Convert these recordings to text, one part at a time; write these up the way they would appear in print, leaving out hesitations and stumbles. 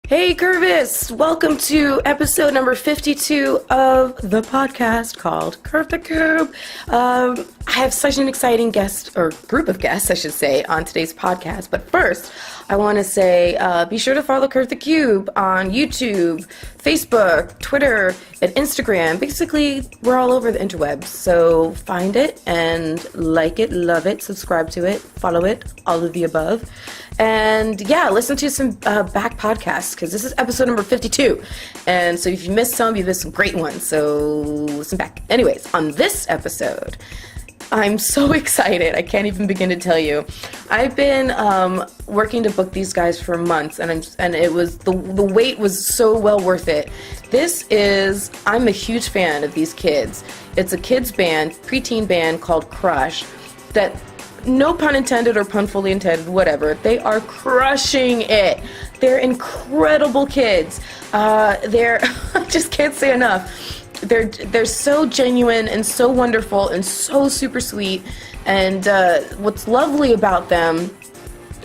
Hey Curvis, welcome to episode number 52 of the podcast called Curve the Cube. I have such an exciting guest, or group of guests, I should say, on today's podcast. But first, I want to say be sure to follow Curve the Cube on YouTube, Facebook, Twitter, and Instagram. Basically, we're all over the interwebs. So find it and like it, love it, subscribe to it, follow it, all of the above. And yeah, listen to some back podcasts because this is episode number 52. And so if you missed some, you missed some great ones. So listen back. Anyways, on this episode, I'm so excited. I can't even begin to tell you. I've been working to book these guys for months, and it was the wait was so well worth it. I'm a huge fan of these kids. It's a kids band, preteen band called Krush that, no pun intended or pun fully intended, whatever, they are crushing it. They're incredible kids. I just can't say enough. They're so genuine and so wonderful and so super sweet. And what's lovely about them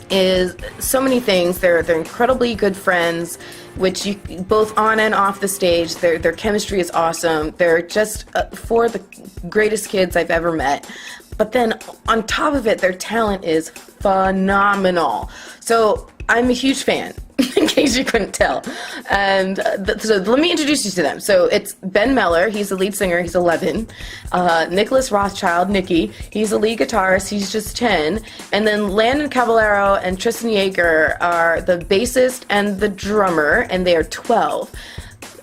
is so many things. They're incredibly good friends, which you both on and off the stage. Their chemistry is awesome. They're just four of the greatest kids I've ever met. But then on top of it, their talent is phenomenal. So I'm a huge fan, in case you couldn't tell. And so let me introduce you to them. So it's Ben Meller. He's the lead singer. He's 11. Nicholas Rothschild, Nicky. He's the lead guitarist. He's just 10. And then Landon, Caballero, and Tristan, Yeagar are the bassist and the drummer, and they are 12.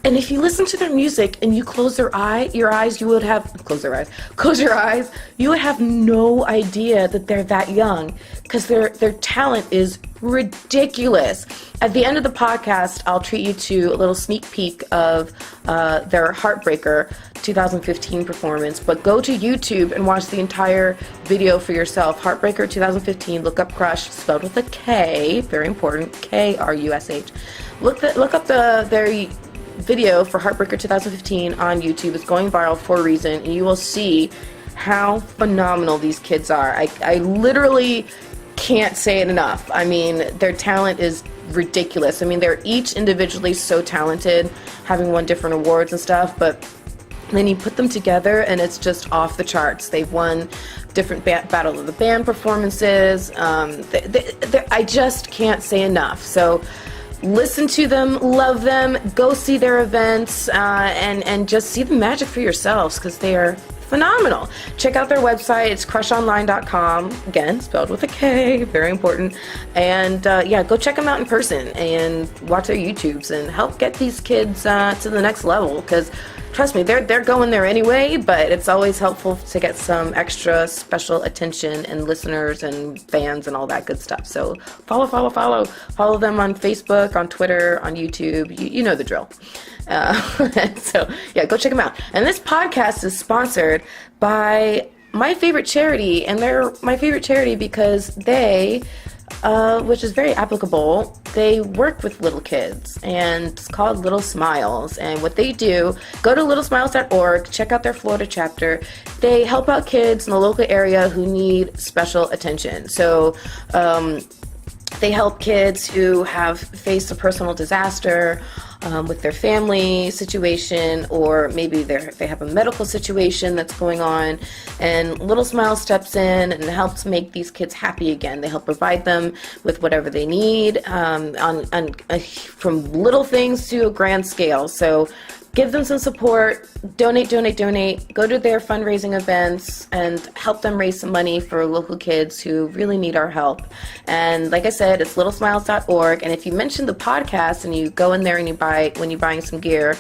And if you listen to their music and you close your eyes, you would have no idea that they're that young, because their talent is ridiculous. At the end of the podcast, I'll treat you to a little sneak peek of their Heartbreaker 2015 performance, but go to YouTube and watch the entire video for yourself. Heartbreaker 2015, look up Krush, spelled with a K, very important, K-R-U-S-H. Look up their video for Heartbreaker 2015 on YouTube. It's going viral for a reason, and you will see how phenomenal these kids are. I literally can't say it enough. I mean, their talent is ridiculous. I mean, they're each individually so talented, having won different awards and stuff, but then you put them together and it's just off the charts. They've won different Battle of the Band performances. I just can't say enough. So listen to them, love them, go see their events, and just see the magic for yourselves, because they are phenomenal. Check out their website. It's crushonline.com. Again, spelled with a K, very important. And yeah, go check them out in person and watch their YouTubes and help get these kids to the next level, because trust me, they're going there anyway, but it's always helpful to get some extra special attention and listeners and fans and all that good stuff. So follow them on Facebook, on Twitter, on YouTube. You know the drill. So yeah, go check them out. And this podcast is sponsored by my favorite charity, and they're my favorite charity because they, which is very applicable, they work with little kids, and it's called Little Smiles. And what they do, go to littlesmiles.org, check out their Florida chapter. They help out kids in the local area who need special attention. So they help kids who have faced a personal disaster with their family situation, or maybe they have a medical situation that's going on, and Little Smile steps in and helps make these kids happy again. They help provide them with whatever they need, from little things to a grand scale. So give them some support, donate, go to their fundraising events and help them raise some money for local kids who really need our help. And like I said, it's littlesmiles.org. And if you mention the podcast and you go in there and when you're buying some gear,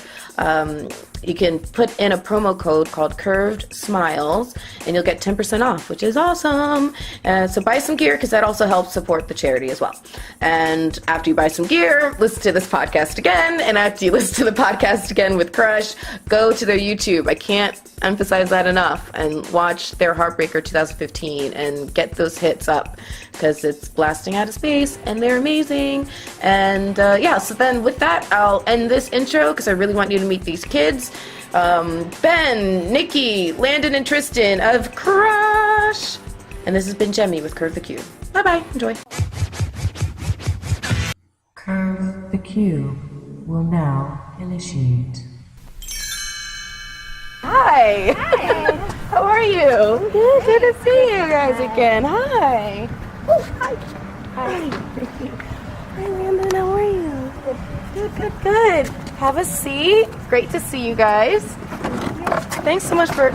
you can put in a promo code called Curved Smiles, and you'll get 10% off, which is awesome. So buy some gear, because that also helps support the charity as well. And after you buy some gear, listen to this podcast again. And after you listen to the podcast again with Krush, go to their YouTube. I can't emphasize that enough. And watch their Heartbreaker 2015 and get those hits up, because it's blasting out of space and they're amazing. And yeah, so then with that, I'll end this intro because I really want you to meet these kids. Ben, Nicky, Landon, and Tristan of Krush. And this has been Jemmy with Curve the Cube. Bye-bye. Enjoy. Curve The cue will now initiate. Hi. Hi. How are you? Good. Good to see you guys again. Hi. Oh, hi. Hi. Hi, Landon. How are you? Good. Have a seat. Great to see you guys. Thanks so much for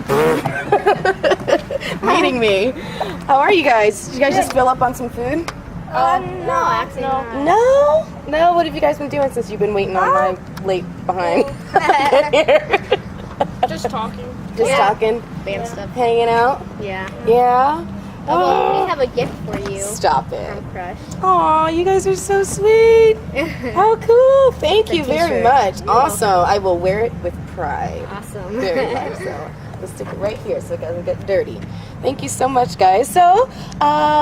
meeting me. How are you guys? Did you guys just fill up on some food? No, actually not. No? No? What have you guys been doing since you've been waiting on my late behind? Just talking. Just talking? Band stuff. Hanging out? Yeah. Yeah? Well, we have a gift for you. Stop it. From Krush. Aw, you guys are so sweet. How cool. Thank you very much. Awesome. I will wear it with pride. Awesome. Very much so. Let's stick it right here so it doesn't get dirty. Thank you so much, guys. So,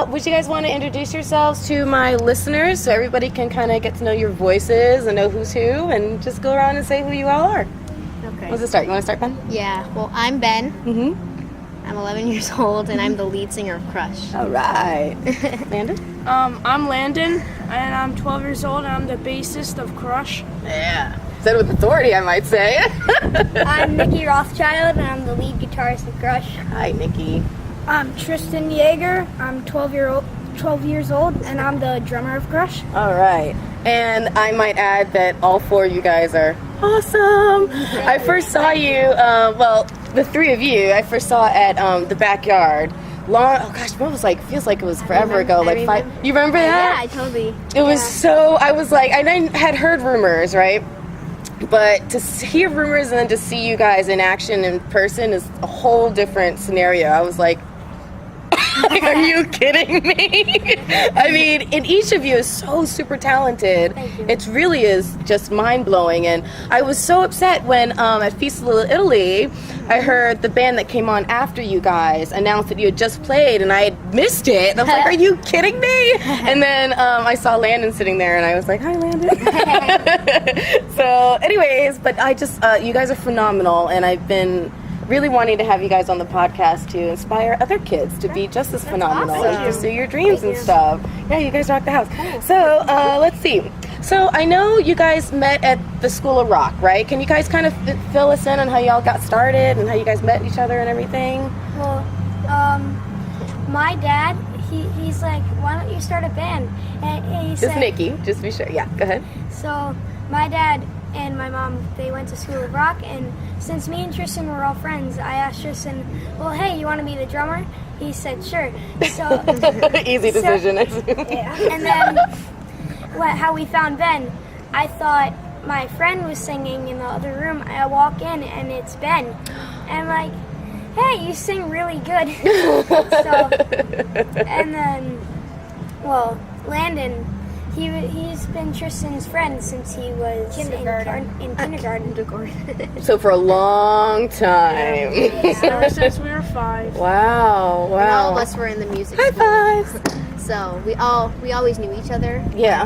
would you guys want to introduce yourselves to my listeners so everybody can kind of get to know your voices and know who's who and just go around and say who you all are? Okay. Let's start. You want to start, Ben? Yeah. Well, I'm Ben. Mm-hmm. I'm 11 years old, and I'm the lead singer of Krush. All right. Landon? I'm Landon, and I'm 12 years old, and I'm the bassist of Krush. Yeah. Said it with authority, I might say. I'm Nicky Rothschild, and I'm the lead guitarist of Krush. Hi, Nicky. I'm Tristan Yeagar. I'm 12 years old, and I'm the drummer of Krush. All right. And I might add that all four of you guys are awesome. I first saw you, the three of you, I first saw at the backyard. What was feels like it was forever ago. I remember. You remember that? Yeah, I totally. It was so, I was like, I had heard rumors, right? But to hear rumors and then to see you guys in action in person is a whole different scenario. I was like, are you kidding me? I mean, and each of you is so super talented. It really is just mind-blowing. And I was so upset when at Feast of Little Italy, I heard the band that came on after you guys announced that you had just played, and I had missed it. And I was like, are you kidding me? And then I saw Landon sitting there, and I was like, hi, Landon. So anyways, but I just, you guys are phenomenal, and I've been really wanting to have you guys on the podcast to inspire other kids to be just as phenomenal and pursue your dreams and stuff. Yeah, you guys rock the house. So let's see. So I know you guys met at the School of Rock, right? Can you guys kind of fill us in on how y'all got started and how you guys met each other and everything? Well, my dad, he's like, why don't you start a band? And he Just said, Nicky, just be sure. Yeah, go ahead. So my dad and my mom, they went to School of Rock, and since me and Tristan were all friends, I asked Tristan, well, hey, you want to be the drummer? He said, sure. So Easy decision. Yeah. And then how we found Ben, I thought my friend was singing in the other room. I walk in, and it's Ben. And I'm like, hey, you sing really good. And then, Landon, he's been Tristan's friend since he was in kindergarten. So for a long time. Ever since we were 5. Wow. And all of us were in the music High school. fives. So we always knew each other. Yeah.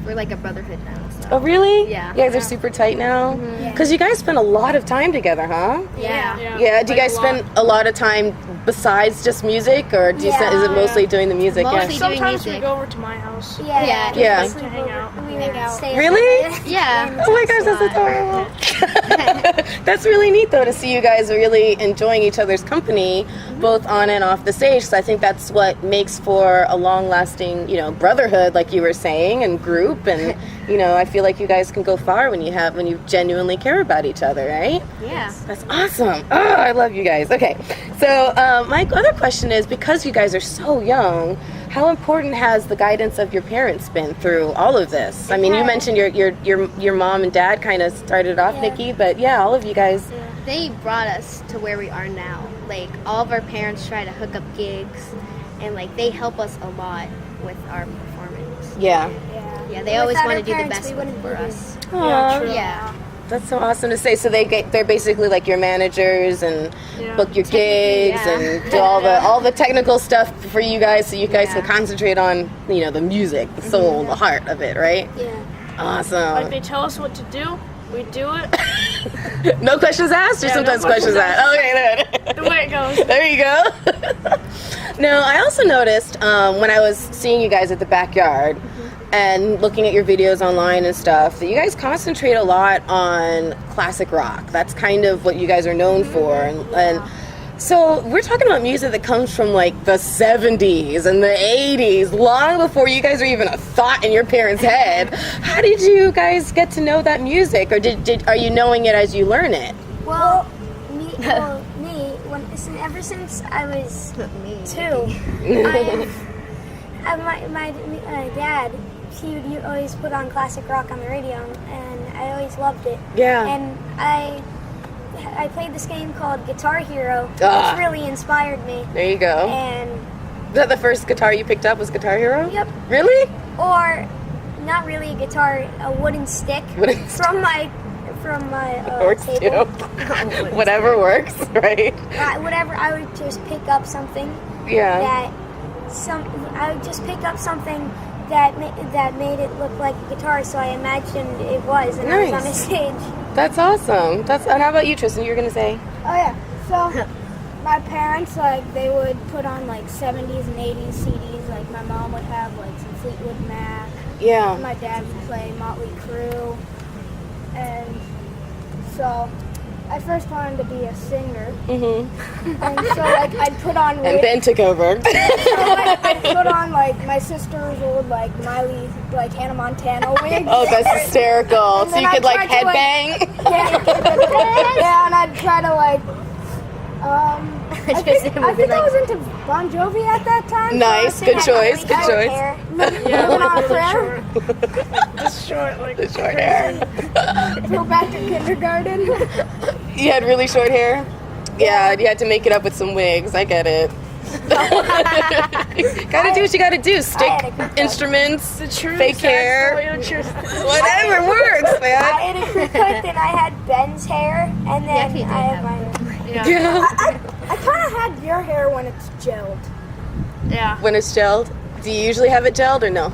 We're like a brotherhood now. So. Oh, really? Yeah. You guys are super tight now? Because you guys spend a lot of time together, huh? Yeah. Yeah, do you guys spend a lot of time besides just music, or is it mostly doing the music? Mostly doing Sometimes music. we go over to my house. Yeah. To hang out. We hang out. Really? Yeah. Oh my gosh, that's adorable. That's really neat, though, to see you guys really enjoying each other's company, both on and off the stage. So I think that's what makes for a long-lasting, brotherhood, like you were saying, and group. And I feel like you guys can go far when you genuinely care about each other, right? Yeah. That's awesome. Oh, I love you guys. Okay, so my other question is, because you guys are so young, how important has the guidance of your parents been through all of this? I mean, you mentioned your mom and dad kind of started off, Nicky, but yeah, all of you guys. They brought us to where we are now. Like, all of our parents try to hook up gigs, and they help us a lot with our performance. Yeah. Yeah, they always Without want our to do the parents, best we wouldn't for be here. us. Aw, Yeah. that's so awesome to say. So they're basically like your managers and book your gigs and do all the technical stuff for you guys, so you guys can concentrate on the music, the soul, the heart of it, right? Yeah. Awesome. Like, they tell us what to do, we do it. No questions asked, or Yeah, no sometimes questions questions asked. Okay, good. The way it goes. There you go. No, I also noticed when I was seeing you guys at the backyard, and looking at your videos online and stuff, that you guys concentrate a lot on classic rock. That's kind of what you guys are known for. And so we're talking about music that comes from like the 70s and the 80s, long before you guys were even a thought in your parents' head. How did you guys get to know that music, or are you knowing it as you learn it? Well, ever since I was 2, my dad, he would always put on classic rock on the radio, and I always loved it. Yeah. And I played this game called Guitar Hero, which really inspired me. There you go. And is that the first guitar you picked up was Guitar Hero? Yep. Really? Or not really a guitar, a wooden stick from my Works table. too. Whatever works, right? Whatever, I would just pick up something. Yeah. I would just pick up something that made it look like a guitar, so I imagined it was, and I was on a stage. That's awesome. And how about you, Tristan? You were gonna say? Oh yeah. So my parents, like, they would put on like 70s and 80s CDs. Like my mom would have like some Fleetwood Mac. Yeah. My dad would play Motley Crue, and so I first wanted to be a singer. Mm-hmm. And so like I'd put on And Ben took over. I'd put on like my sister's old like Miley, like Hannah Montana wig. Oh, that's hysterical. So you could like headbang. Yeah, and I'd try to like I think I was into Bon Jovi at that time. Nice, good choice, good choice. Just short, like The short hair. Go back to kindergarten. You had really short hair? Yeah, you had to make it up with some wigs. I get it. Gotta do what you gotta do. Stick instruments, fake hair, whatever works, man. I had a crew cut, then I had Ben's hair, and then I had mine. Yeah. I kind of had your hair when it's gelled. Yeah. When it's gelled, do you usually have it gelled or no?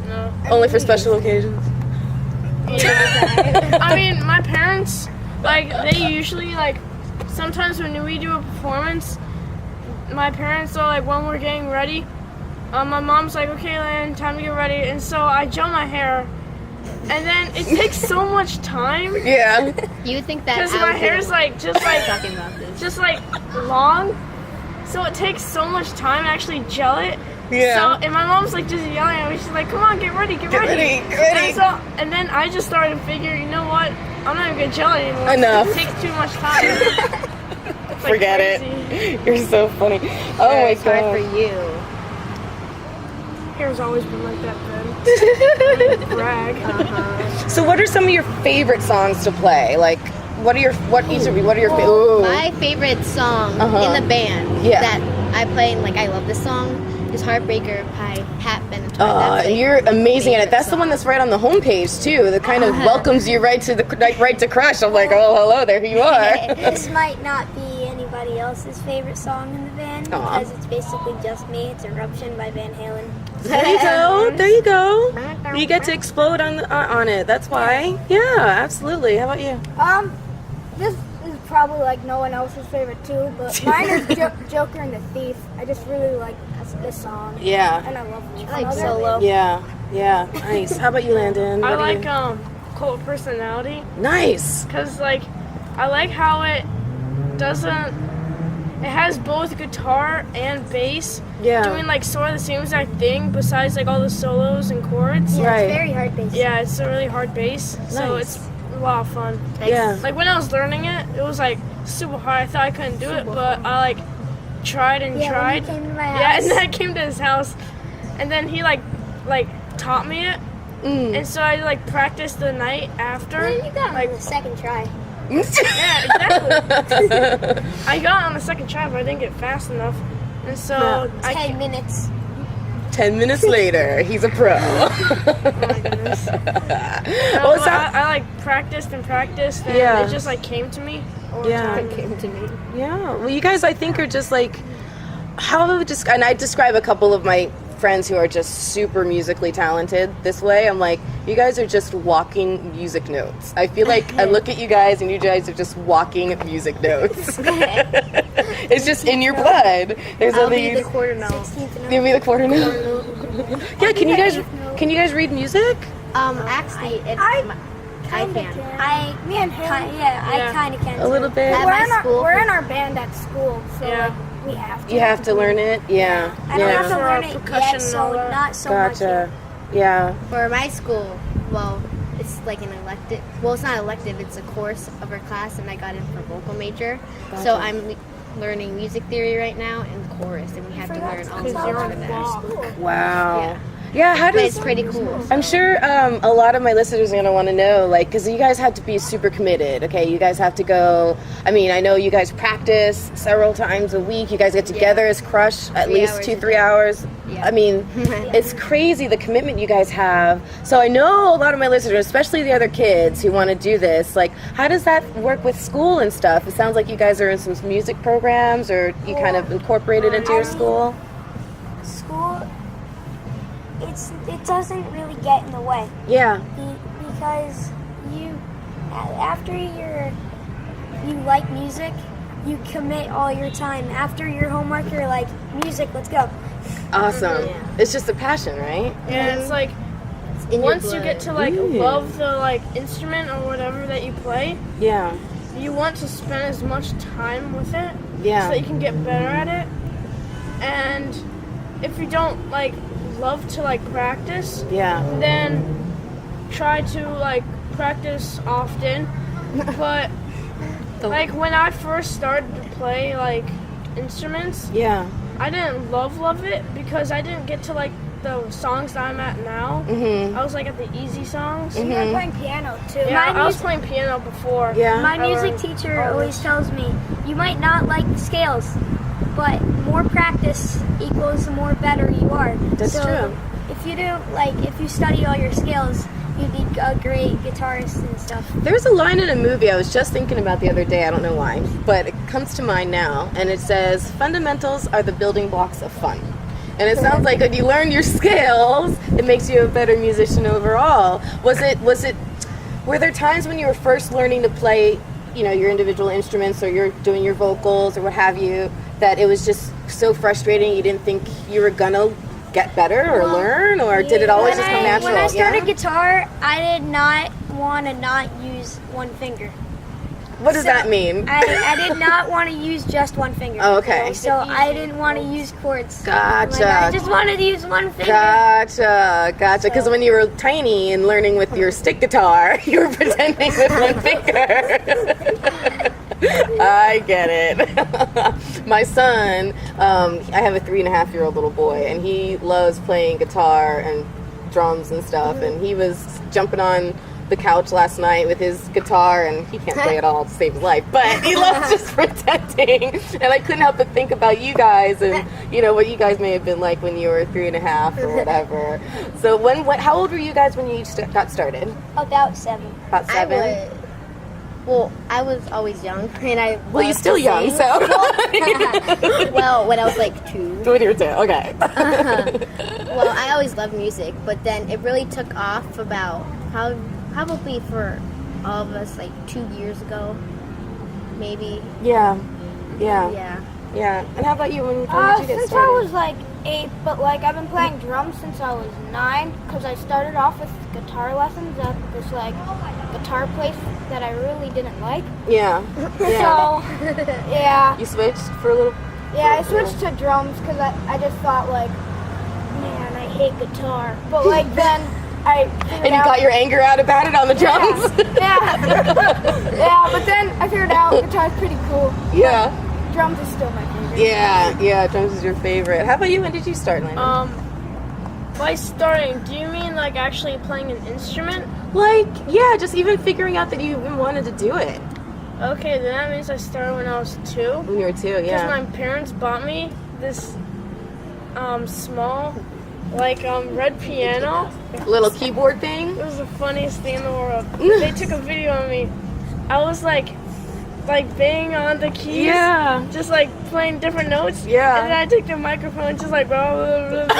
No. Only for special occasions. Yeah. I mean, my parents, like, they usually, like, sometimes when we do a performance, my parents are like, when we're getting ready, my mom's like, okay, Landon, time to get ready. And so I gel my hair. And then it takes so much time. Yeah. You would think that Because my hair's like just like long, so it takes so much time to actually gel it. Yeah. So and my mom's like just yelling at me. She's like, "Come on, get ready, get ready." And then I just started to figure, you know what? I'm not even gonna gel anymore. Enough. It takes too much time. It's like Forget crazy. it. You're so funny. Oh my it's hard for god. you. Hair's always been like that, Ben. Brag. So, what are some of your favorite songs to play? Like, what are your favorite? My favorite song in the band that I play, and like I love this song, is Heartbreaker by Pat Benatar. That's, like, You're amazing at it. favorite That's the one that's right on the homepage too. That kind of welcomes you right to Krush. I'm like, oh, hello, there you are. This might not be anybody else's favorite song in the band because it's basically just me. It's Eruption by Van Halen. There you go. There you go. You get to explode on it. That's why. Yeah, absolutely. How about you? This is probably like no one else's favorite too, but mine is Joker and the Thief. I just really like this song. Yeah. And I love it. I like Solo. Yeah. Yeah. Nice. How about you, Landon? I What do like you- Cult Personality. Nice. Because, like, I like how it has both guitar and bass doing, like, sort of the same exact thing besides, like, all the solos and chords. Yeah, Right. it's very hard bass. Yeah, it's a really hard bass, so Nice. it's a lot of fun. Yeah. Like, when I was learning it, it was, like, super hard. I thought I couldn't do it, but I, like, tried and Yeah, tried. when you came to my house. Yeah, and then I came to his house, and then he, like taught me it. And so I like practiced the night after. Well, you got it like on the second try. yeah, exactly. I got it on the second try, but I didn't get fast enough, and so 10 minutes. 10 minutes later, he's a pro. No, but I like practiced and practiced, and Yeah. it just like came to me. Over Yeah. time. Came to me. Yeah. Well, you guys, I think, are just like, and I describe a couple of my friends who are just super musically talented this way. I'm like, you guys are just walking music notes. I feel like I look at you guys and you guys are just walking music notes. It's just in your blood. There's I'll all be these. the quarter note. 16th note. Give me the quarter note. Yeah, can you guys Can you guys read music? Actually, I can. Me and him. I kind of can. A little bit. At my school. We're in our band at school, so Yeah. like, we have to. You have to learn it? Yeah. I don't have to For learn it percussion yet, so and all that. not so much. Gotcha. Yeah. For my school, well, it's like an elective. Well, it's not elective. It's a course of our class, and I got in for vocal major. So I'm learning music theory right now and chorus, and we have to learn all the songs for that. Wow. Yeah. Yeah, how But does... it's pretty cool. I'm sure a lot of my listeners are going to want to know, like, because you guys have to be super committed, okay? You guys have to go... I mean, I know you guys practice several times a week. You guys get together as Krush at 3 least hours 2-3 a day. hours. Yeah. I mean, it's crazy the commitment you guys have. So I know a lot of my listeners, especially the other kids who want to do this, like, how does that work with school and stuff? It sounds like you guys are in some music programs, or you kind of incorporate it into your school. School, it doesn't really get in the way. Yeah. Because after you like music, you commit all your time. After your homework, you're like, music, let's go. Awesome. It's just a passion, right? And it's like, In your once you blood. get to like Yeah. love the like instrument or whatever that you play, Yeah. you want to spend as much time with it Yeah. so that you can get better at it. And if you don't like love to like practice, Yeah. then try to like practice often. But like when I first started to play like instruments, Yeah. I didn't love it because I didn't get to like the songs that I'm at now. Mm-hmm. I was like at the easy songs. We were playing piano too. Yeah, My I was music- playing piano before. Yeah. My I music learned teacher all always this. tells me, you might not like the scales, but more practice equals the more better you are. That's so true. If you study all your scales, you'd be a great guitarist and stuff. There's a line in a movie I was just thinking about the other day, I don't know why, but it comes to mind now, and it says, fundamentals are the building blocks of fun. And it sounds like when you learn your scales, it makes you a better musician overall. Were there times when you were first learning to play, your individual instruments, or you're doing your vocals or what have you, that it was just so frustrating you didn't think you were gonna get better or learn, or did it always just come natural? When I started Yeah? guitar, I did not want to not use one finger. What does that mean? I did not want to use just one finger. Oh, okay. So I didn't want to use chords. Gotcha. Like, I just wanted to use one finger. Gotcha. Because when you were tiny and learning with your stick guitar, you were pretending with one finger. I get it. My son, I have a 3.5-year-old little boy, and he loves playing guitar and drums and stuff, and he was jumping on the couch last night with his guitar, and he can't play at all to save his life, but he loves just pretending. And I couldn't help but think about you guys and what you guys may have been like when you were 3.5 or whatever. So how old were you guys when you each got started? About 7. About 7? I was always young, and I. Well, you're loved still to young, sing. so. Well, when I was like 2. When you were 2, okay. Well, I always loved music, but then it really took off about probably for all of us like 2 years ago, maybe. Yeah. And how about you? When did you get Since started? I was like 8, but like I've been playing drums since I was 9, because I started off with guitar lessons at this like guitar place that I really didn't like. Yeah. So yeah, You switched for a little. I switched to drums because I just thought like, man, I hate guitar. But like then I figured And you out, got your anger out about it on the drums. yeah, but then I figured out guitar's pretty cool. Yeah. Drums is still my favorite. Yeah. Drums is your favorite. How about you? When did you start, Landon? By starting, do you mean like actually playing an instrument? Just even figuring out that you even wanted to do it Okay, then that means I started when I was 2. when you were 2. Because Yeah. my parents bought me this small, red piano. Little keyboard thing. It was the funniest thing in the world. They took a video of me. I was like banging on the keys. Yeah. Just playing different notes. Yeah. And then I took the microphone, just blah, blah, blah, blah.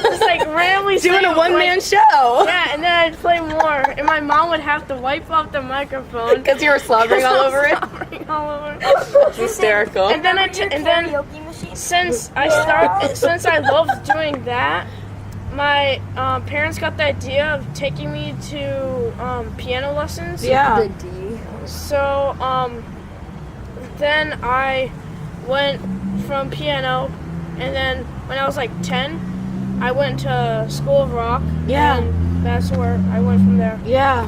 Just randomly Doing singing, a one-man show. Yeah, and then I'd play more, and my mom would have to wipe off the microphone. Because you were slobbering all over it. Slobbering all over. It's hysterical. And then Karaoke machine. since I loved doing that, my parents got the idea of taking me to piano lessons. Yeah. So then I went from piano, and then when I was like 10, I went to School of Rock. Yeah. And that's where I went from there. Yeah.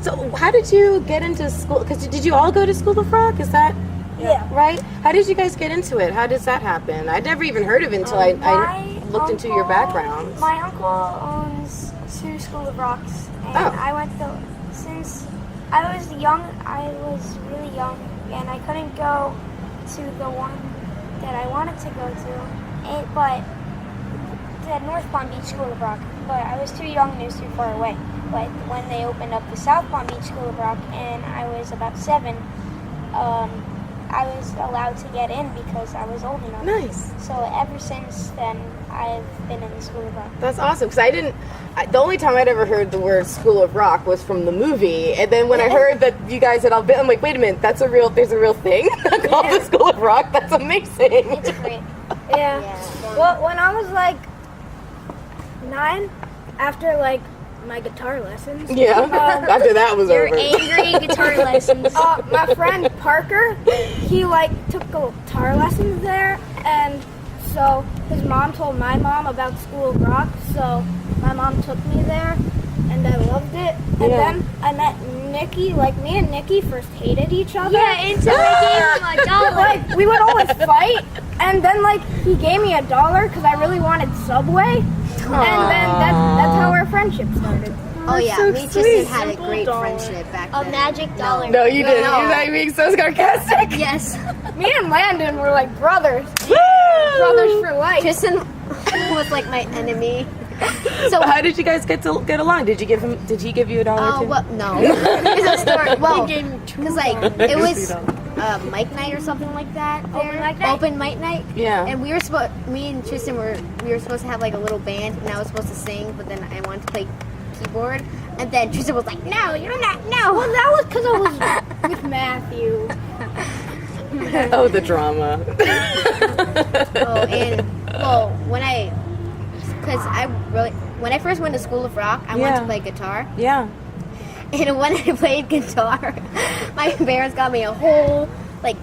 So how did you get into school? Because did you all go to School of Rock? Is that right? How did you guys get into it? How does that happen? I'd never even heard of it until I looked into your background. My uncle owns 2 School of Rocks, and I went to, since I was young, I was really young, and I couldn't go to the one that I wanted to go to, but the North Palm Beach School of Rock, but I was too young and it was too far away. But when they opened up the South Palm Beach School of Rock, and I was about 7, I was allowed to get in because I was old enough. Nice. So ever since then, I've been in the School of Rock. That's awesome. Because the only time I'd ever heard the word School of Rock was from the movie. And then when I heard that you guys had all been, I'm like, wait a minute, there's a real thing called the School of Rock? That's amazing. It's great. Yeah. Well, when I was like 9, after like my guitar lessons. Yeah. After that was Your over. angry guitar lessons. My friend Parker, he like took guitar lessons there, and so his mom told my mom about School of Rock, so my mom took me there, and I loved it. And then I met Nicky. Like, me and Nicky first hated each other. Yeah, until I gave him $1. Like, we would always fight, and then like he gave me $1 because I really wanted Subway. And then that's how our friendship started. Oh yeah, so me and sweet. Tristan had a Simple great dollar. friendship back A then. magic dollar. No, you didn't. No. You're not being so sarcastic. Yes. Me and Landon were like brothers. Woo! Brothers for life. Tristan was like my enemy. So How did you guys get along? Did he give you $1 too? well, no. It's a story. Well, He gave me $2. because like it was mic night or something like that. Open mic night. Yeah. And me and Tristan we were supposed to have like a little band, and I was supposed to sing, but then I wanted to play keyboard, and then Tristan was like, "No, you're not. No." Well, that was because I was with Matthew. Oh, the drama. When I first went to School of Rock, I wanted to play guitar. Yeah. And when I played guitar, my parents got me a whole, a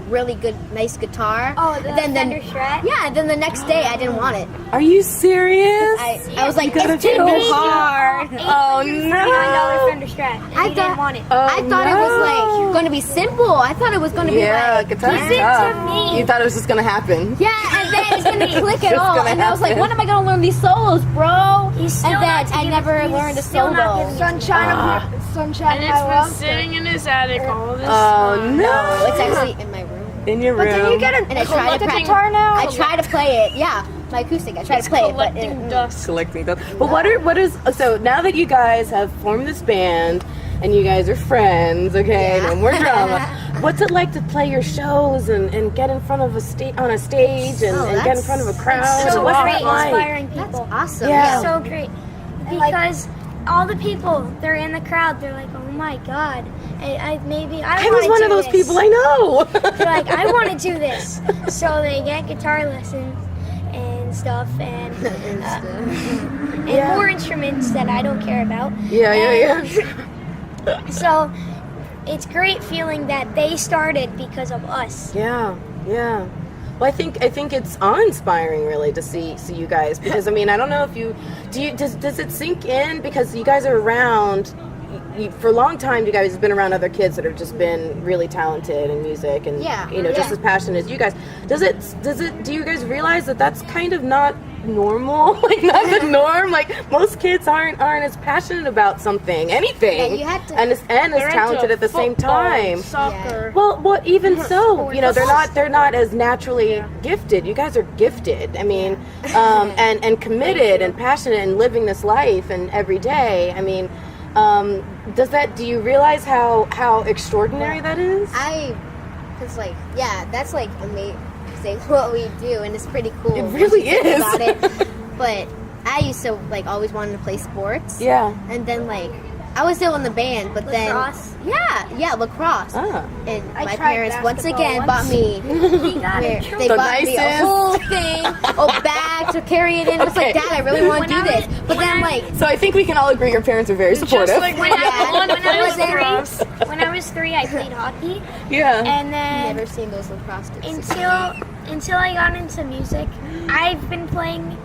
really good, nice guitar. Oh, the then Fender Strat? Yeah, then the next day I didn't want it. Are you serious? I was like, gotta it's too finish it. hard. Oh $49 no. Fender Strat. And I you didn't want it. I thought it was like going to be simple. I thought it was going to be like, guitar's Give it to tough. me. You thought it was just gonna happen. yeah, and then it's going to click at Just all. gonna And I was like, happen. when am I going to learn these solos, bro? He's still And then not I giving- never he's learned a still not solo. giving- Sunshine, And I it's been love. sitting in his attic all this Oh time. no. It's actually in my room. In your room. But then you get And I try to a practice. guitar now. I try to play it. Yeah, my acoustic. I try to play it, but Collecting dust. collecting dust. But what is so now that you guys have formed this band and you guys are friends, okay, Yeah. no more drama. What's it like to play your shows and get in front of on a stage and get in front of a crowd? So What's great that like? inspiring that's people. awesome. Yeah. So great. Because all the people, they're in the crowd, they're like, oh my God. I I was one of those people, I know. They're like, I want to do this. So they get guitar lessons and stuff and more instruments that I don't care about. Yeah. So it's great feeling that they started because of us. Yeah. Well, I think it's awe-inspiring, really, to see you guys, because I mean, I don't know if does it sink in, because you guys are around. For a long time, you guys have been around other kids that have just been really talented in music and just as passionate as you guys. Do you guys realize that that's kind of not normal? Like, not the norm. Like, most kids aren't as passionate about something, anything, Yeah, you had to- and as They're talented into at the same football, time. Soccer. Well, even so, they're not as naturally gifted. You guys are gifted. I mean, and committed and passionate and living this life and every day. I mean, do you realize how extraordinary that is? That's like amazing what we do, and it's pretty cool. It really once you think is. About it. But I used to always wanted to play sports. Yeah. And then I was still in the band, but Lacrosse? then lacrosse. Ah. And I my tried parents once basketball again once. bought me. He got in trouble. They The bought me a nicest. whole thing, a bag to carry it in. I was like, Okay. Dad, I really want to do this. But then I'm like, So I think we can all agree your parents are very supportive. Just like when When I was 3, I played hockey, yeah. and then never seen those lacrosse sticks. until I got into music, I've been playing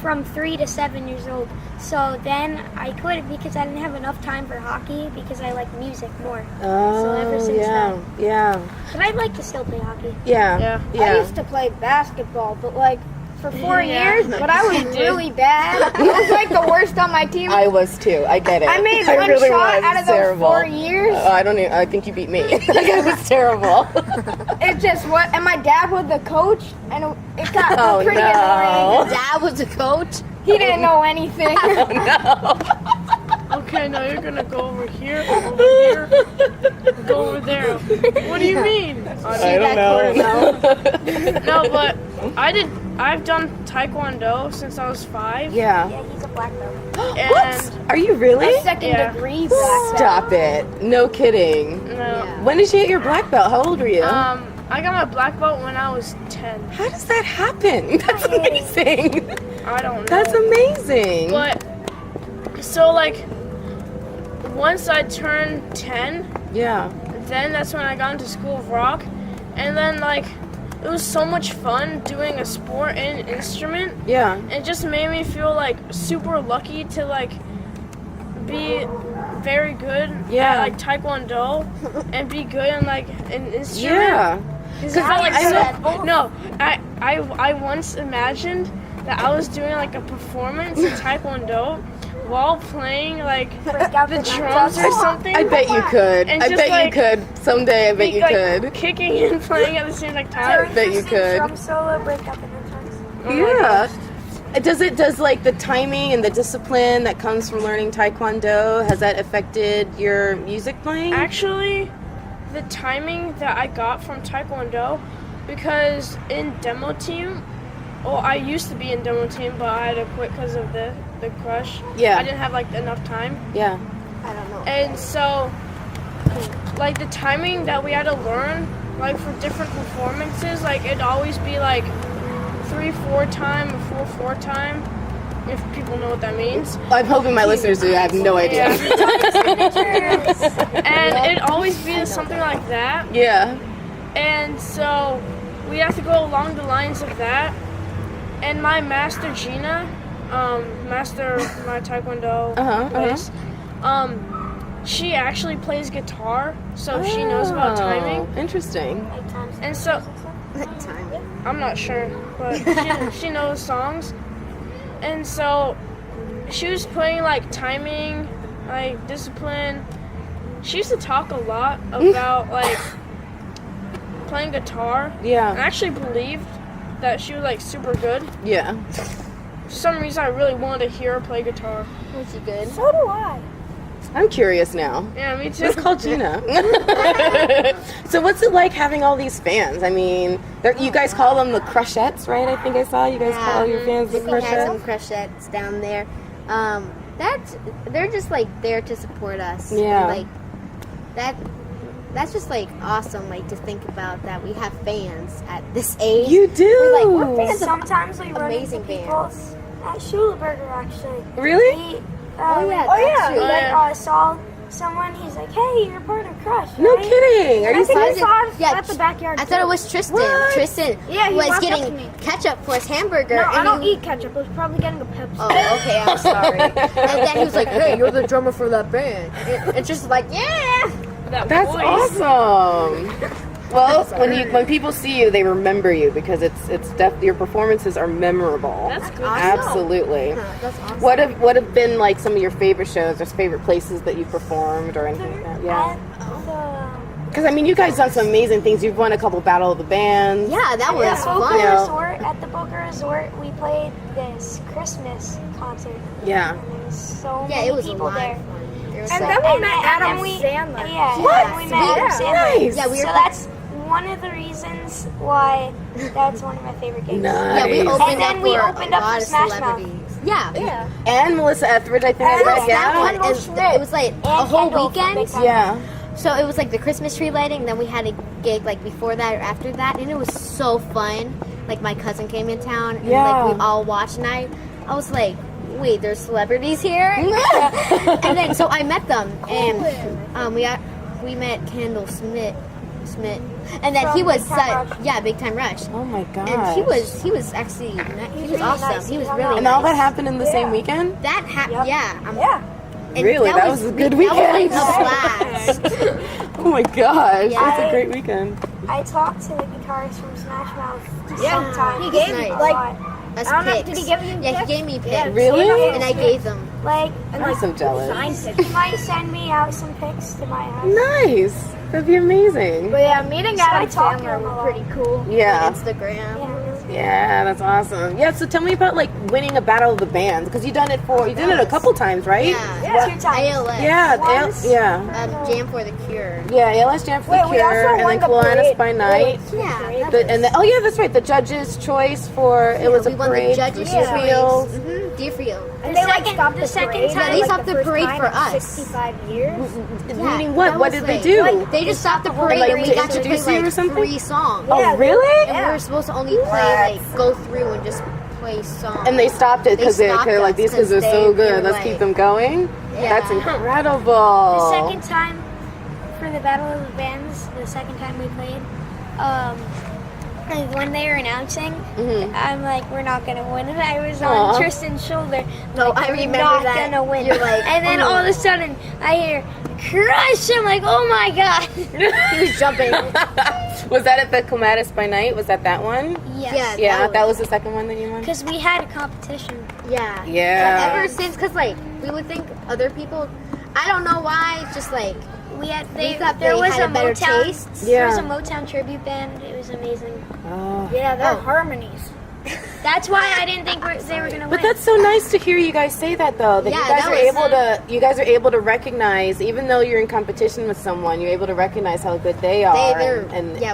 from 3 to 7 years old. So then I quit because I didn't have enough time for hockey because I like music more. Oh, So ever since then. yeah. But I'd like to still play hockey. Yeah. I used to play basketball, but like for 4 Yeah. years, but I was really bad. I was like the worst on my team. I was too. I get it. I made I one really shot was. out of those Terrible. 4 years. I think you beat me. Like, I was terrible. It just what, and my dad was the coach, and it got Oh, pretty no. annoying. Dad was a coach. He didn't know anything. Okay, now you're gonna go over here, go over there. What do you mean? I don't know. No, but I've done Taekwondo since I was 5. Yeah. Yeah, he's a black belt. And What? Are you really? Second Yeah. degree black belt. Stop it. No kidding. no. When did you get your black belt? How old were you? I got my black belt when I was 10. How does that happen? That's amazing. I don't know. That's amazing. But so like once I turned 10, Yeah. then that's when I got into School of Rock, and then like it was so much fun doing a sport and an instrument. Yeah. It just made me feel like super lucky to like be very good Yeah. at like Taekwondo and be good in like an instrument. Yeah. Because I like I so, no, I once imagined that I was doing like a performance in Taekwondo while playing like the drums or something. I bet you could. And I just, bet like, you could. Someday I bet you like, could. kicking and playing at the same like time. I bet you could. Drum solo, break up in the drums. Yeah. Does like the timing and the discipline that comes from learning Taekwondo, has that affected your music playing? Actually, the timing that I got from Taekwondo, because in demo team, well, I used to be in demo team, but I had to quit because of the Krush. Yeah. I didn't have like enough time, Yeah. I don't know. and so like the timing that we had to learn, like for different performances, like it'd always be like 3/4 time or 4/4 time, if people know what that means. I'm hoping my listeners do. I have no idea. And it'd always be something like that. Yeah. And so we have to go along the lines of that. And my master Gina, my Taekwondo place, she actually plays guitar, so she knows about timing. Interesting. And so Timing. I'm not sure, but she knows songs. And so she was playing like timing, like discipline. She used to talk a lot about like playing guitar. And I Yeah. actually believed that she was like super good. Yeah. For some reason I really wanted to hear her play guitar. Was he good? So do I. I'm curious now. Yeah, me too. Let's call Gina. So what's it like having all these fans? I mean, you guys call them the Crushettes, right? I think I saw you guys call your fans the Nicky has some Crushettes. Crushettes down there. They're just like there to support us. Yeah. Like that's just like awesome. Like to think about that we have fans at this age. You do. We're fans of Sometimes we run into amazing people bands. at Schuleberger, actually. Really? We, Oh yeah. Oh, yeah. we yeah. saw someone, he's like, hey, you're part of Crush, No right? kidding. Are you I think serious? we saw us Yeah, at the backyard. I thought it was Tristan. What? Tristan Yeah, he was walked up getting to me. ketchup for his hamburger. No, and I don't he, eat ketchup. I was probably getting a Pepsi. Oh, okay, I'm sorry. And then he was like, "Hey, you're the drummer for that band." And it's just like, yeah. That That's voice. awesome. Well, when people see you, they remember you because your performances are memorable. That's good. Absolutely. That's awesome. What have been like some of your favorite shows or favorite places that you performed or anything like that? Yeah. Because I mean, you guys done some amazing things. You've won a couple Battle of the Bands. Yeah, that was Boca fun. Yeah. Resort, at the Boca Resort, we played this Christmas concert. Yeah. And there was so Yeah, many it was a people lot there. of fun. There was And so- then we And met then Adam we- Sandler. Yeah, What? and we met Adam Sandler. Nice. Yeah, we So were. that's one of the reasons why that's one of my favorite games. Nice. Yeah, we opened And then up we for opened a up lot for of Smash Mouth. celebrities. Yeah. And Melissa Etheridge, I think I read. That Yeah. one is, it was like a whole weekend. Yeah. So it was like the Christmas tree lighting. Then we had a gig like before that or after that, and it was so fun. Like my cousin came in town, and like we all watched night. I was like, wait, there's celebrities here. And then so I met them, and we met Kendall Smith, and then he was Big Time Rush. Oh my god. And he was actually he was awesome. He was really And all nice. that happened in the same weekend? That happened. Yeah. And Really? That was a good weekend. That was like a blast. Oh my gosh. Yeah. That's a great weekend. I talked to the guitarist from Smash Mouth Yeah. sometimes. He gave Nice. me like Us I don't know, picks. did he give you Yeah, picks? he gave me picks. Yeah, Really? And I gave them. Like, I'm so jealous. he might send me out some pics to my house. Nice. That'd be amazing. But yeah, meeting So I Adam talked to Sandler him a was lot. pretty cool. Yeah. Instagram. Yeah, that's awesome. Yeah, so tell me about like winning a battle of the bands because you did it a couple times, right? Yeah. 2 times. ALS. Yeah, Once. yeah. Jam for the Cure. Yeah, ALS Jam for Wait, the we Cure, also and won then the Kiwanis parade. by Night. Yeah. Oh yeah, that's right. The judges' choice for it was we a won the parade. judges' Deerfield. choice. Deerfield. And they like second- stopped the the second parade. time- They like, stopped the parade first for time in us. 65 years. Meaning what? that What was did they like- do? like, they just stopped the parade like, and we to got to play introduce you or like something? 3 songs. Oh Yeah. really? And we were supposed to only play like go through and just play songs. And they stopped it because they're stopped like us these kids are 'cause so they were good. Let's like- keep them going. Yeah. That's incredible. The second time for the Battle of the Bands, the second time we played, and when they were announcing, I'm like, we're not gonna win. And I was Aw. on Tristan's shoulder. No, like, I we're remember not that. gonna win. You're like, and then oh. all of a sudden, I hear Krush. I'm like, oh my god. He was jumping. Was that at the Comatis by Night? Was that one? Yes. Yeah, that was the second one that you won. Because we had a competition. Yeah. Yeah. But ever since, because like we would think other people, I don't know why, it's just like We had we thought there they was had a a better Motown. taste. There was Yeah. a Motown tribute band. It was amazing. Oh. Yeah, they're Oh. harmonies. That's why I didn't think they were gonna But win. that's so nice to hear you guys say that though. That Yeah, you guys that are was- you guys are able to recognize, even though you're in competition with someone, you're able to recognize how good they are.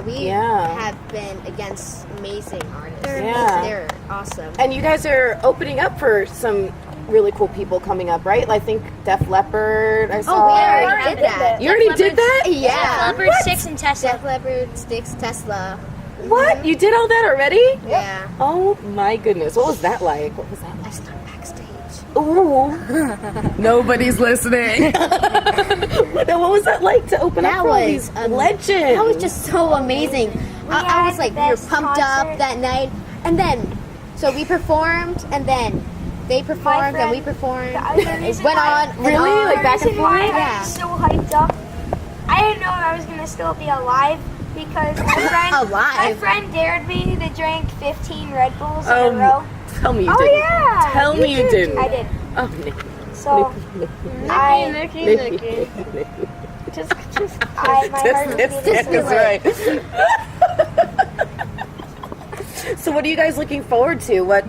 We yeah. have been against amazing artists. Yeah. They're awesome. And you guys are opening up for some really cool people coming up, right? I think Def Leppard. I saw. Oh, we already did that. You already did that? Yeah. Leopard 6 and Tesla. Def Leppard, Styx, Tesla. What? You did all that already? Yeah. Oh my goodness! What was that like? What was that I stuck backstage. like? Ooh. Nobody's listening. What was that like to open up That for all was these legends? That was just so amazing. I had was like, the we were best pumped up concert. that night, and then so we performed, and then they performed, and we performed. The other It reason went why- on, and Really? on. Like back and reason why forth? I Yeah. was so hyped up. I didn't know I was gonna still be alive because my Alive? friend dared me to drink 15 Red Bulls in a row. Tell me you Oh didn't. yeah, Tell me you didn't. I did. Oh, Nicky. So Nicky. Nicky. Just my heart was This beating. is right. So what are you guys looking forward to? What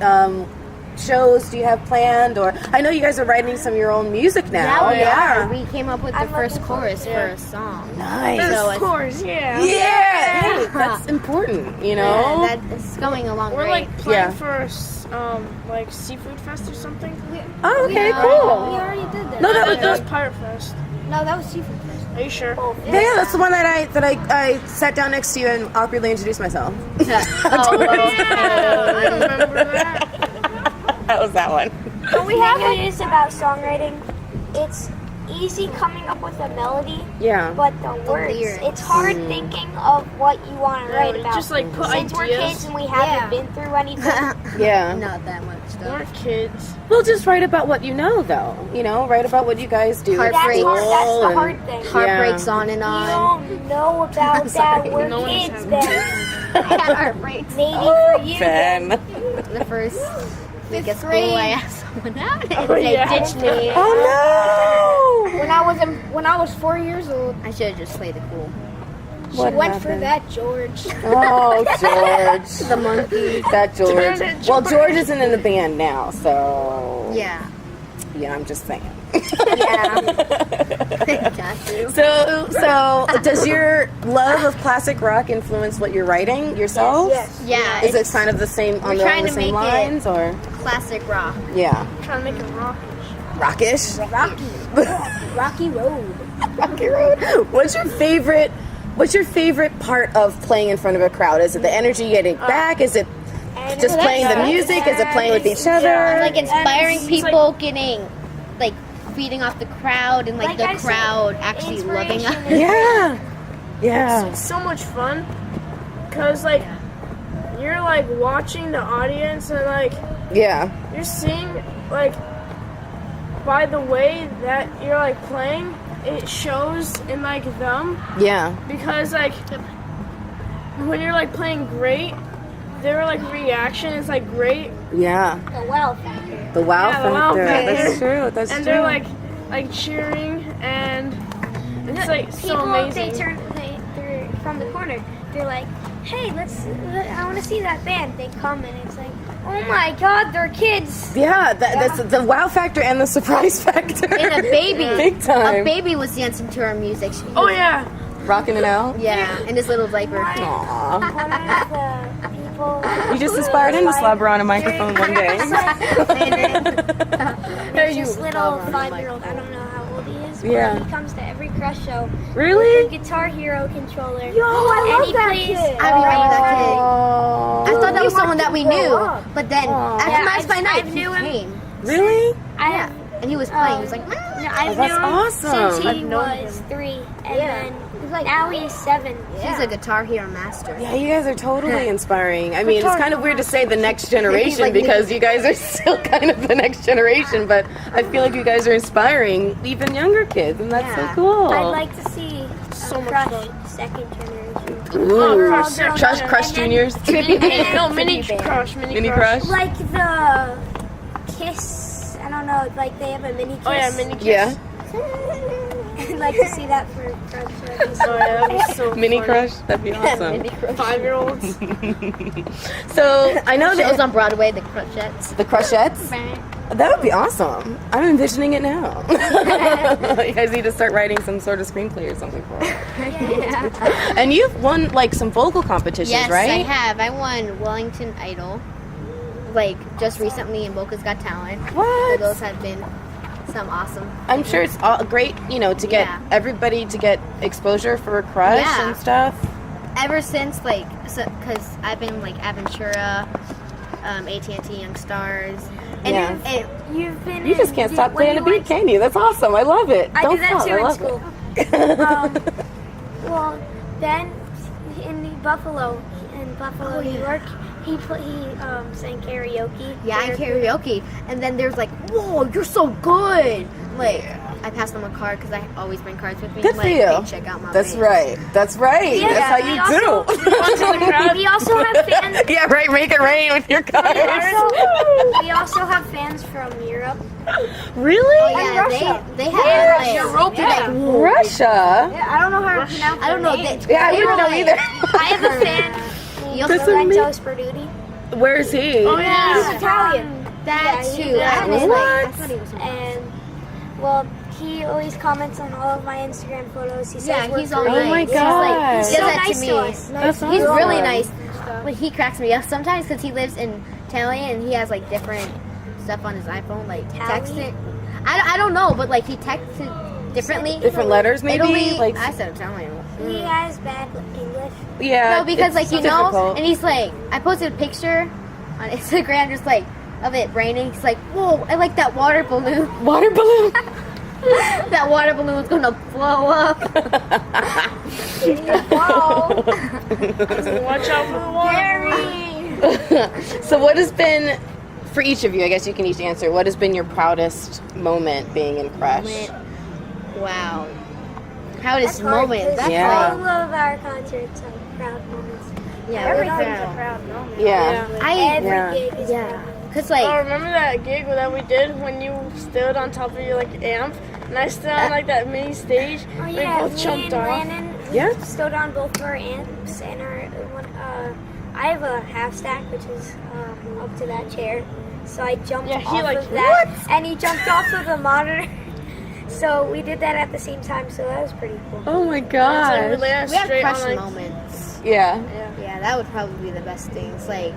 shows do you have planned? Or I know you guys are writing some of your own music now. Yeah, we came up with the I'm first looking forward chorus for a song. Nice. So of course, yeah. Yeah. Hey, that's important, you know? Yeah, that is going along We're great. like playing Yeah. for like Seafood Fest or something. Oh, okay, Yeah. We cool. already did that. No, that That was was Pirate Fest. No, that was Seafood Fest. Are you sure? yeah, that's the one that I sat down next to you and awkwardly introduced myself. Oh, I remember that. That was that one. But we have it is about songwriting. It's easy coming up with a melody, Yeah. but the words. lyrics. It's hard thinking of what you want to write about. Just like put Since we're ideas. kids and we haven't been through anything. Yeah. Not that much though. We're kids. Well, just write about what you know, though. You know, write about what you guys do. at Heartbreak. school That's the and- hard thing. Heartbreaks on and You on. don't know about that. We're No one's kids having then. I had heartbreaks. Maybe for you. Ben. The first week of school, I asked someone out, and Oh, they yeah. ditched me. Oh no! When I was 4 years old, I should have just played it cool. she What went for happened? that George. Oh, George. The monkey. That George. Turn it, Well, George isn't in the band now, so Yeah. yeah, I'm just saying. Yeah. Gotcha. So does your love of classic rock influence what you're writing yourself? Yes. Yeah. Is it kind of the same on the trying to same make it- lines or? classic rock? Yeah. Trying to make it rock. Rockish? Rocky Road. Rocky Road. What's your favorite part of playing in front of a crowd? Is it the energy getting back? Is it just playing the music? Is it playing with each other? Like inspiring people, getting like feeding off the crowd, and like Like the I said, crowd actually loving us. inspiration Yeah. Yeah. It's so much fun because like you're like watching the audience and like Yeah. you're seeing like by the way that you're like playing, it shows in like them, Yeah. because like when you're like playing great, their like reaction is like great, Yeah. The well factor. The wow Yeah, the wow factor. factor. That's true. That's and true. they're like cheering, and it's like so People, amazing. they're from the corner. They're like, hey, I want to see that band. They come and it's like, oh my God, they're kids. Yeah, that's the wow factor and the surprise factor. And a baby, Big time. a baby was dancing to our music. Oh yeah, Rocking it out. Yeah, in his little diaper. Aw. One of the people. You just inspired him to slobber on a microphone one day. There's this little 5-year-old. I don't know how old he is. But Yeah. He comes to every Krush show. Really? With a Guitar Hero controller. Yo, I love he that plays- kid. I remember that kid. Oh. I thought that was someone that we grow knew, up. but then after Yeah, Nights by I Night, knew he him. came. Really? I Yeah, have. and he was playing. He was like, No, I've that's known him awesome. since I've he known was 3, and Yeah. then now he's 7. he's a Guitar Hero master. Yeah, you guys are totally inspiring. I mean, it's kind of weird to say the next generation like because you guys are still kind of the next generation, but I feel like you guys are inspiring even younger kids, and that's Yeah. so cool. I'd like to see So much Krush fun. second generation. Ooh. Crush Crush Juniors. No, mini crush, Mini Crush. Like the Kiss. I don't know. Like they have a mini Kiss. Oh yeah, mini kiss. Yeah. I'd like to see that for Krush. Oh yeah, that'd be so Mini funny. Crush. That'd be awesome. 5-year-olds. So I know Shows that on Broadway, the Crushettes. the Crushettes. That would be awesome. I'm envisioning it now. You guys need to start writing some sort of screenplay or something for it. And you've won like some vocal competitions, Yes, right? I have. I won Wellington Idol, like just recently, in Boca's Got Talent. So What? those have been some awesome. I'm sure it's all great, to get Yeah. everybody to get exposure for Crush Yeah. and stuff. Ever since like, because I've been like Aventura, AT&T Young Stars, and Yeah. You've been. You just can't stop playing a beat, can you? That's awesome. I love it. I Don't did that stop. too I in love school. it. Well, then in Buffalo, New York, he sang karaoke. yeah, I karaoke. And then there's like, whoa, you're so good. Like, I passed them a card because I always bring cards with me. Good I'm for like, you. Hey, check out my That's band. right. That's right. Yeah, That's how we you also- do. We also have fans. Yeah, right. Make it rain with your cards. We also have fans from Europe. Really? Oh, yeah, they have like, Russia? Yeah, I don't know how to pronounce I don't know. their name. Yeah, I wouldn't know either. I have a fan. That's amazing. Lorenzo Sperduti. Where's he? Oh yeah. He's Italian. That Yeah, too. I was like, I thought he was. And, well, he always comments on all of my Instagram photos. He says Yeah, we're he's all great. Oh my nice. He's like, God. he So does that nice to me. to us. That's He's awesome. really nice. But he cracks me up sometimes because he lives in Italy and he has like different stuff on his iPhone, like text it. I don't know, but like he texts it differently. Different letters, maybe? Italy, Like, I said Italian. He has bad English. yeah. No, because like it's you know, difficult. and he's like, I posted a picture on Instagram just like of it raining. He's like, whoa, I like that water balloon. Water balloon. That water balloon's gonna blow up. Whoa. Watch out for the water. So what has been, for each of you, I guess you can each answer, what has been your proudest moment being in Crush? Wow. Proudest hard, moment. 'cause That's Yeah. all of our concerts are proud moments. yeah, we're Everything's a proud. proud moment. Yeah. Every Yeah. gig is Yeah. proud. Cause like, Oh, remember that gig that we did when you stood on top of your like amp, and I stood on like that mini stage. Oh We yeah, both me jumped and off. Landon Yeah. stood on both of our amps and our one. I have a half stack which is up to that chair, so I jumped Yeah, he, off like, of that, and he jumped off of the monitor. So we did that at the same time, so that was pretty cool. Oh my It's like gosh. really We have straight crush on, like, moments. Yeah. Yeah, that would probably be the best things. Like,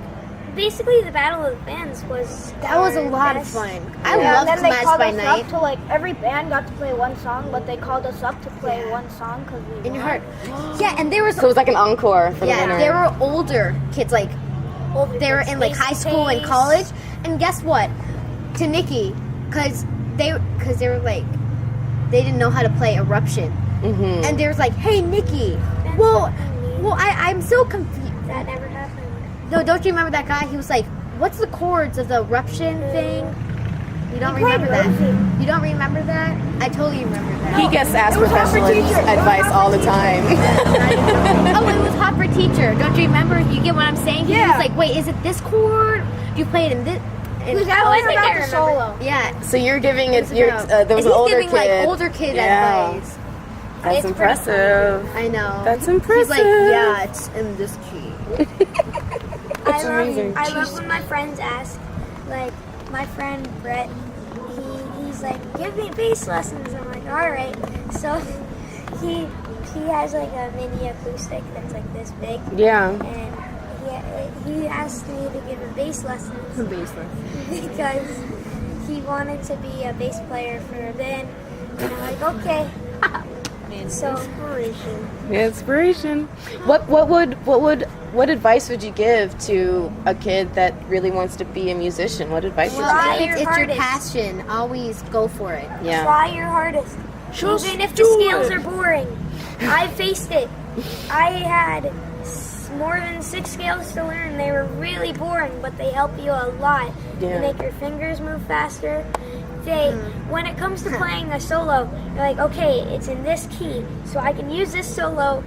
Basically, the Battle of the Bands was that was a our lot of best. fun. I Yeah, love and then they Class called by us Night. up to like every band got to play one song, but they called us up to play one song because we In your won. heart. Yeah, and there was So it was like an encore for the yeah, winner. there were older kids, like they were in like high school and college. And guess what? To Nicky, because they were like they didn't know how to play Eruption, and they was like, "Hey, Nicky, well, I'm so confused." That never happened. No, don't you remember that guy? He was like, "What's the chords of the Eruption thing?" You don't remember that? You don't remember that? I totally remember that. He gets asked professional advice all the time. Oh, it was Hot for Teacher. Don't you remember? You get what I'm saying? He was like, "Wait, is it this chord? Do you play it in this?" He was asking about the solo. Yeah. So you're giving it. There was And an he's older giving kid. like older kid Yeah. advice. That's It's impressive. I know. That's He's impressive. like, yeah, it's in this key. amazing. I love when my friends ask, like my friend Brett, he's like, give me bass lessons. I'm like, all right. So he has like a mini acoustic that's like this big, Yeah. and he asked me to give him bass lessons because he wanted to be a bass player for a band. And I'm like, okay. So Inspiration. What advice would you give to a kid that really wants to be a musician? What advice would you Try give? your It's your hardest. passion. Always go for it. Yeah. Try your hardest. Just Even if the do scales it. are boring. I faced it. I had more than 6 scales to learn. They were really boring, but they help you a lot. Yeah. They make your fingers move faster. When it comes to playing a solo, you're like, okay, it's in this key, so I can use this solo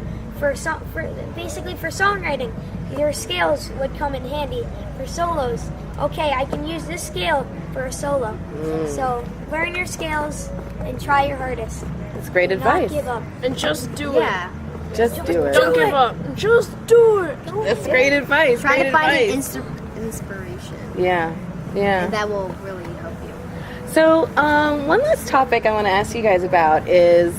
basically for songwriting. Your scales would come in handy for solos. Okay, I can use this scale for a solo. So learn your scales and try your hardest. That's great Not advice. give up. And just do Yeah. Just do it. it. Don't give up. Just do it. That's great advice. Try great to find an advice. inspiration. Yeah. Yeah. And that will really help you. So, one last topic I want to ask you guys about is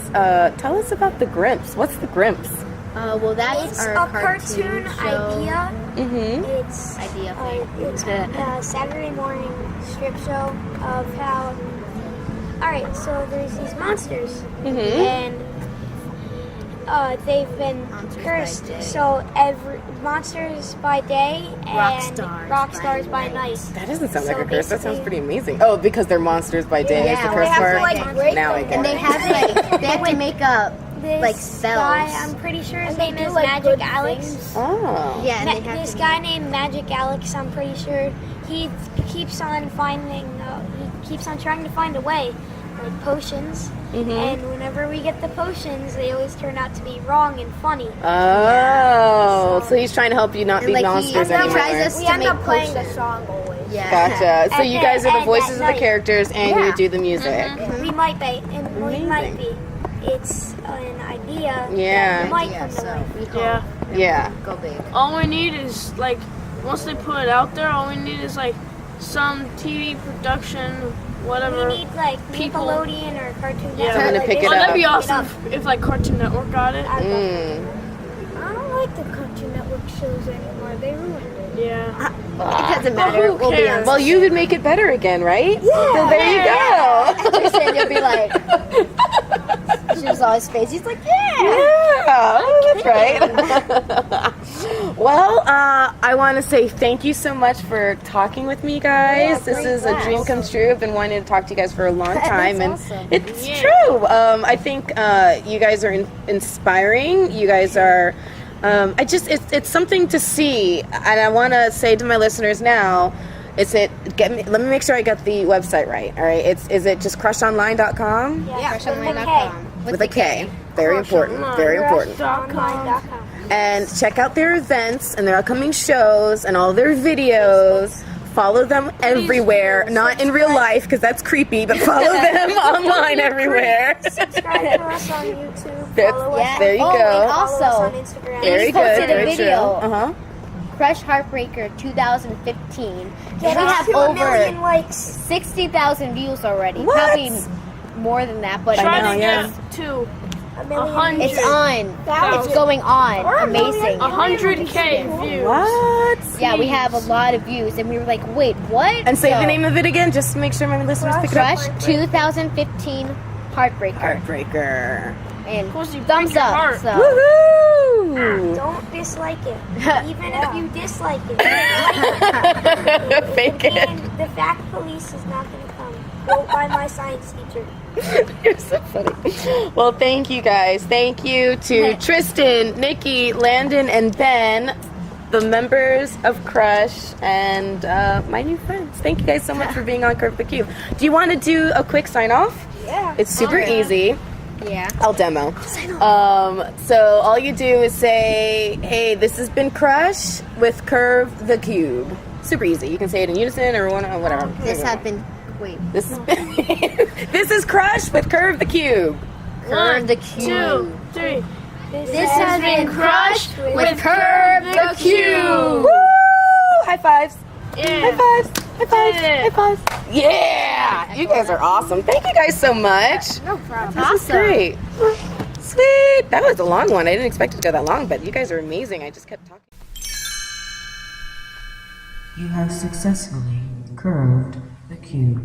tell us about the Grimps. What's the Grimps? Well, that's It's our a cartoon show. idea. Mm-hmm. It's Idea thing. it's a Saturday morning strip show of how. All right, so there's these monsters, and they've been Monsters by cursed. day. So every monsters by day and rock stars by night. That doesn't sound So like a curse. That sounds basically- pretty amazing. Oh, because they're monsters by day is the Yeah, curse they have part? to, like, break Now I them. get And it. they have to make up This like spells. guy, I'm pretty sure his And they name do is like Magic good Alex. things. Oh. Yeah, and they have This to guy named Magic Alex, I'm pretty sure, he keeps on trying to find a way, like potions. And whenever we get the potions, they always turn out to be wrong and funny. Oh. So he's trying to help you not And, be like, monsters he anymore. tries us We to end make up playing the potions. song always. Yeah. Gotcha. So you guys are the And voices at of the night. characters and you Yeah. do the music. We might be, and we Amazing. might be. It's an idea. Yeah. That might Yeah, come to so life. we hope Yeah. Yeah. go big. All we need is like once they put it out there, all we need is like some TV production, whatever. We need like People. Nickelodeon or Cartoon Yeah. Network. Someone to like, pick they it Oh, up. that'd be pick it awesome up. if like Cartoon Network got it. I love Mm. I don't like the Cartoon Network shows anymore. They ruined it. Yeah. It doesn't matter. who We'll be on. cares? Well, you would make it better again, right? Yeah. So there you go. Tristan, you'll be like, she was always face. He's like, yeah. Yeah, oh, that's right. Well, I want to say thank you so much for talking with me, guys. This is a dream come true. I've been wanting to talk to you guys for a long time, and awesome. it's true. I think you guys are inspiring. You guys are. It's something to see, and I want to say to my listeners now. Let me make sure I got the website right. All right, is it just crushonline.com? Yeah, K. With a K. Very important. Very important. Online.com. And check out their events and their upcoming shows and all their videos. Follow them everywhere, not in real life because that's creepy, but follow them online everywhere. Subscribe to us on YouTube. That's- Follow us. Yeah. There you Oh, go. and Follow us on also, Instagram. Very we posted good. a Very video. true. Uh-huh. Crush Heartbreaker 2015. Get we us have to a over million likes. 60,000 views already. What? Probably more than that, but Try know, to yeah. get to A million 100. it's on. Thousand. It's going on. Amazing. 100K views. What? Yeah, we have a lot of views, and we were like, wait, what? And say So, the name of it again, just to make sure my listeners pick it up. Crush 2015 Heartbreaker. Heartbreaker. And Of course you thumbs break your up. heart. So. Woohoo! Don't dislike it. Even if you dislike it. Like Fake it. it. And the fact police is not going to come. Go by my science teacher. You're so funny. Well, thank you guys. Thank you to Tristan, Nicky, Landon, and Ben, the members of Krush, and my new friends. Thank you guys so much for being on Curve the Cube. Do you want to do a quick sign off? Yeah. It's super easy. Yeah. I'll demo. So all you do is say, hey, this has been Krush with Curve the Cube. Super easy. You can say it in unison or whatever. This has been. Wait. This has been. This is Krush with Curve the Cube. Curve the 1, Cube. 2, 3. This has been Crush with Curve the Cube. Woo! High fives. Yeah. High fives. High fives. Yeah. High fives. Yeah! You guys are awesome. Thank you guys so much. No problem. This is great. Sweet. That was a long one. I didn't expect it to go that long, but you guys are amazing. I just kept talking. You have successfully curved the cube.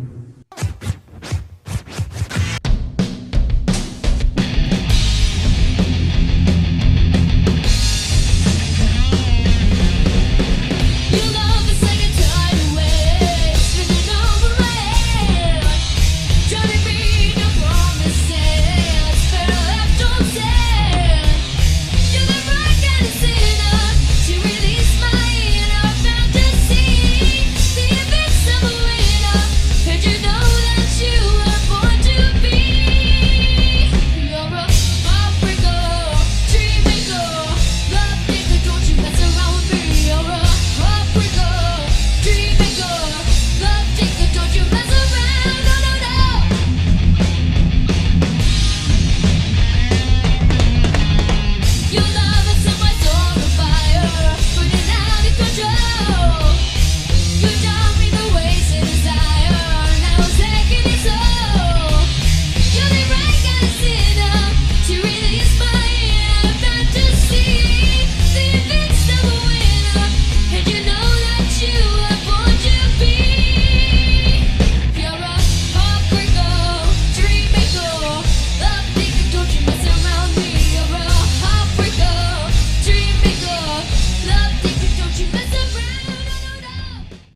Driving me to promises, better left unsaid.